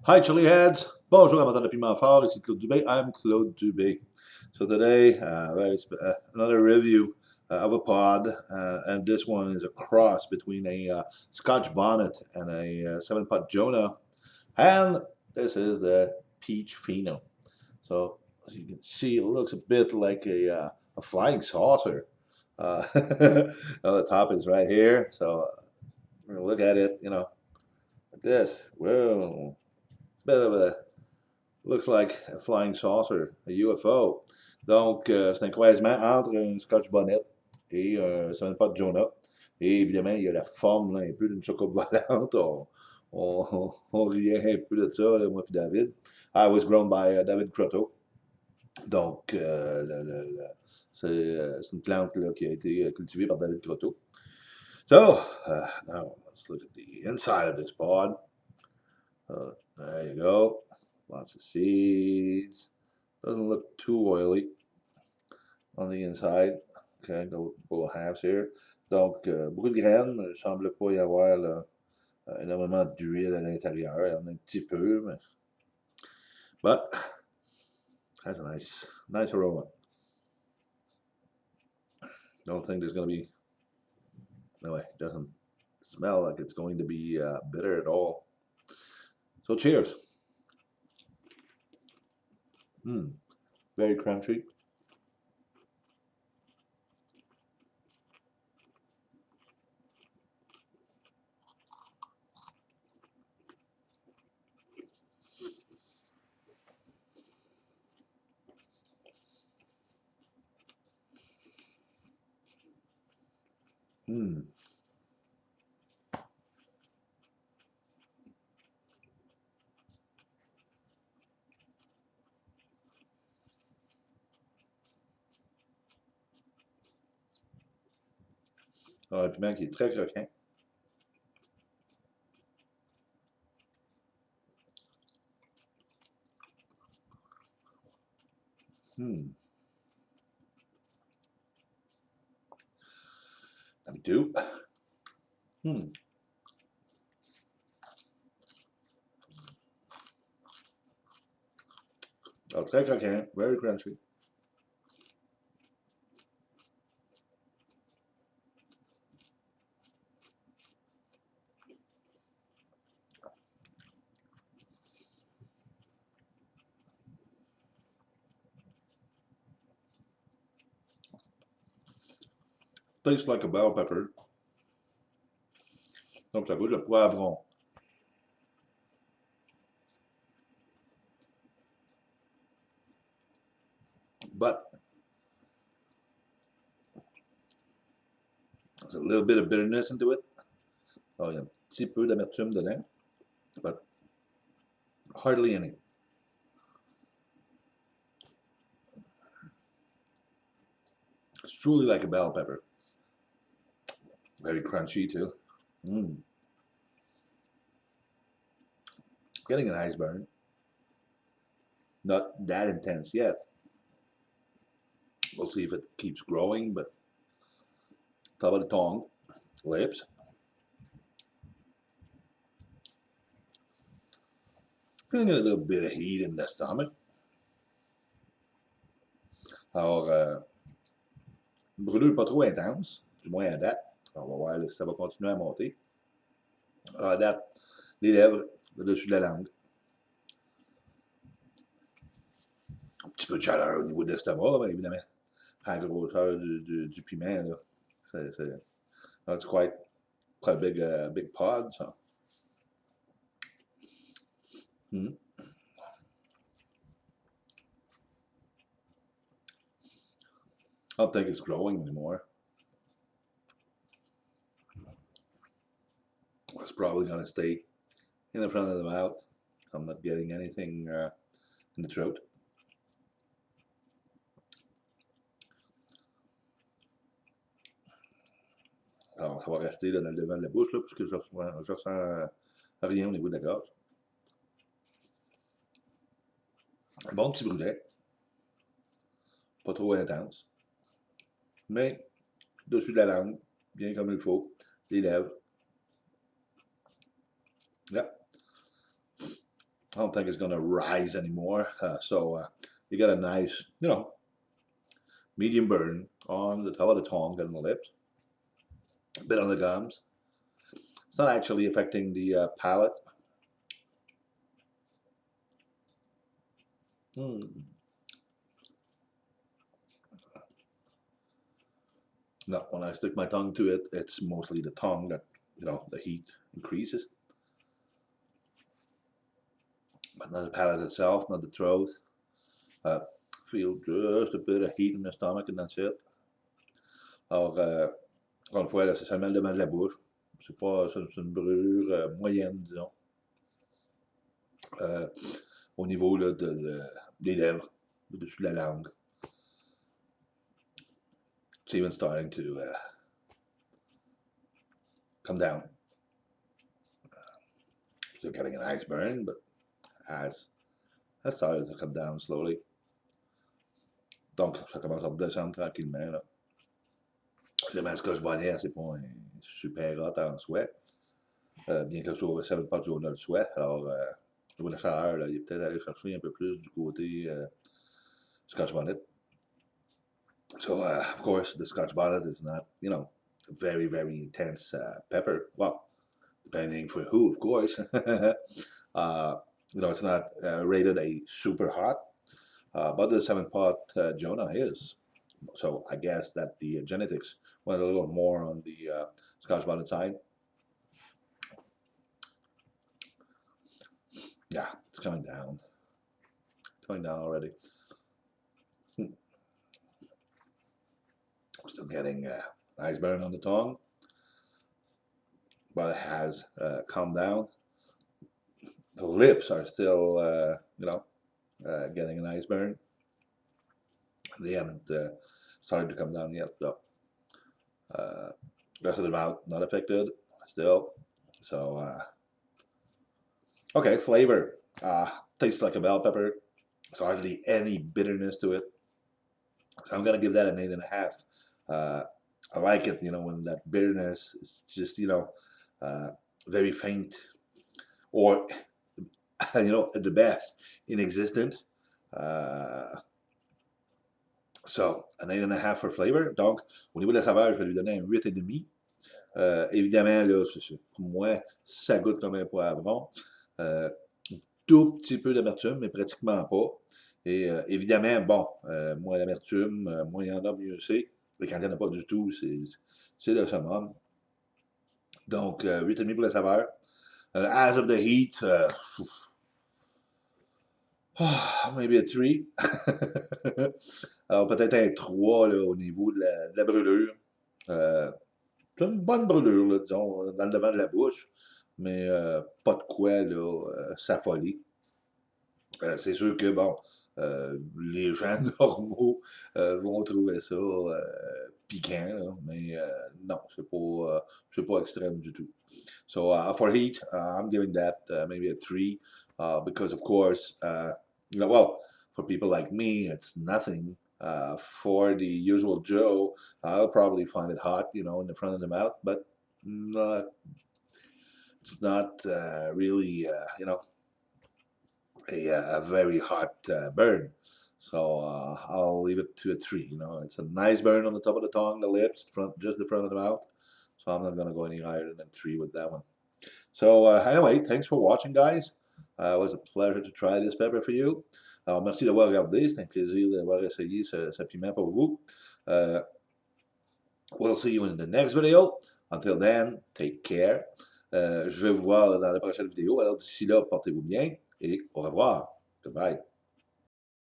Hi, chili heads. Bonjour, amateur de piment fort. Ici Claude Dubé. I'm Claude Dubé. So today, another review of a pod, and this one is a cross between a Scotch Bonnet and a 7-pot Jonah, and this is the peach pheno. So as you can see, it looks a bit like a flying saucer. Well, the top is right here, so we're gonna look at it, like this. Whoa, bit of a looks like a flying saucer, a UFO. Donc, c'est un croisement entre un Scotch Bonnet et ça vient pas de Jonah. Et évidemment, il y a la forme là, un peu d'une soucoupe volante. On riait un peu de ça, là, moi et David. I was grown by David Croteau. Donc, c'est une plante là, qui a été cultivée par David Croteau. So, now let's look at the inside of this pod. There you go. Lots of seeds. Doesn't look too oily on the inside. Okay, no little halves here. Donc, beaucoup de graines. Il ne semble pas y avoir là, énormément d'huile à l'intérieur. Il y en a un petit peu, mais. But, has a nice aroma. Don't think there's going to be. Anyway, it doesn't smell like it's going to be bitter at all. So, cheers. Very crunchy. Un piment qui est très croquant. Let me do. Oh, très croquant, very crunchy. Tastes like a bell pepper. Donc ça goûte le poivron. But there's a little bit of bitterness into it. Alors, il y a un petit peu d'amertume dedans, but hardly any. It's truly like a bell pepper. Very crunchy too. Getting a nice burn. Not that intense yet. We'll see if it keeps growing, but top of the tongue, lips. Feeling a little bit of heat in the stomach. Alors, brûlure pas trop intense, du moins à date. On va voir si ça va continuer à monter. Alors, à date, les lèvres, le dessus de la langue. Un petit peu de chaleur au niveau de l'estomac, mais évidemment, à la grosseur du piment, là. That's quite a big pod, so. I don't think it's growing anymore. It's probably going to stay in the front of the mouth. I'm not getting anything in the throat. Alors, ça va rester là, dans le devant de la bouche, là, puisque je ressens rien au niveau de la gorge. Un bon petit brûlet. Pas trop intense. Mais, dessus de la langue, bien comme il faut. Les lèvres. Yeah. I don't think it's going to rise anymore. So you get a nice, medium burn on the top of the tongue and the lips, a bit on the gums. It's not actually affecting the palate. No, when I stick my tongue to it, it's mostly the tongue that, the heat increases. But not the palate itself, not the throat. Feel just a bit of heat in the stomach and that's it. Alors, encore une fois, là, c'est seulement le devant de la bouche. C'est pas, c'est une brûlure moyenne, disons. Au niveau là, des lèvres, au-dessus de la langue. It's even starting to come down. Still getting an ice burn, but has started to come down slowly. Donc, ça commence à redescendre tranquillement. Là. Le Scotch Bonnet, c'est pas un super hot en soi. Bien que ça ne veut pas que Jonah le souhaite. Alors, au niveau de la chaleur, là, il est peut-être allé chercher un peu plus du côté Scotch Bonnet. So, of course, the Scotch Bonnet is not, very, very intense pepper. Well, depending for who, of course. It's not rated a super hot, but the 7-pot Jonah is. So I guess that the genetics went a little more on the Scotch Bonnet side. Yeah, it's coming down. Coming down already. Still getting nice burn on the tongue, but it has calmed down. The lips are still, getting a nice burn. They haven't started to come down yet, though. Rest of the mouth not affected still. So, okay, flavor. Tastes like a bell pepper. There's hardly any bitterness to it. So I'm gonna give that an 8.5. I like it, when that bitterness is just, very faint, or at the best, inexistent. So, un 8.5 for flavor. Donc, au niveau de la saveur, je vais lui donner un 8,5. Évidemment, là, pour moi, ça goûte comme un poivron. Tout petit peu d'amertume, mais pratiquement pas. Et évidemment, bon, moins l'amertume, moins il y en a, mieux c'est. Mais quand il n'y en a pas du tout, c'est le summum. Donc, 8,5 pour la saveur. As of the heat, maybe a 3. Alors, peut-être un 3 là, au niveau de la brûlure. C'est une bonne brûlure, là, disons, dans le devant de la bouche, mais pas de quoi là, s'affoler. C'est sûr que, bon, les gens normaux vont trouver ça piquant, là, mais non, c'est pas extrême du tout. So for heat, I'm giving that maybe a 3, because of course, well, for people like me, it's nothing. For the usual Joe, I'll probably find it hot, in the front of the mouth, but it's not really, a very hot burn. So I'll leave it to a 3. It's a nice burn on the top of the tongue, the lips, just the front of the mouth. So I'm not going to go any higher than 3 with that one. So anyway, thanks for watching, guys. It was a pleasure to try this pepper for you. Alors, merci d'avoir regardé. C'est un plaisir d'avoir essayé ce piment pour vous. We'll see you in the next video. Until then, take care. Je vais vous voir dans la prochaine vidéo. Alors, d'ici là, portez-vous bien et au revoir. Goodbye.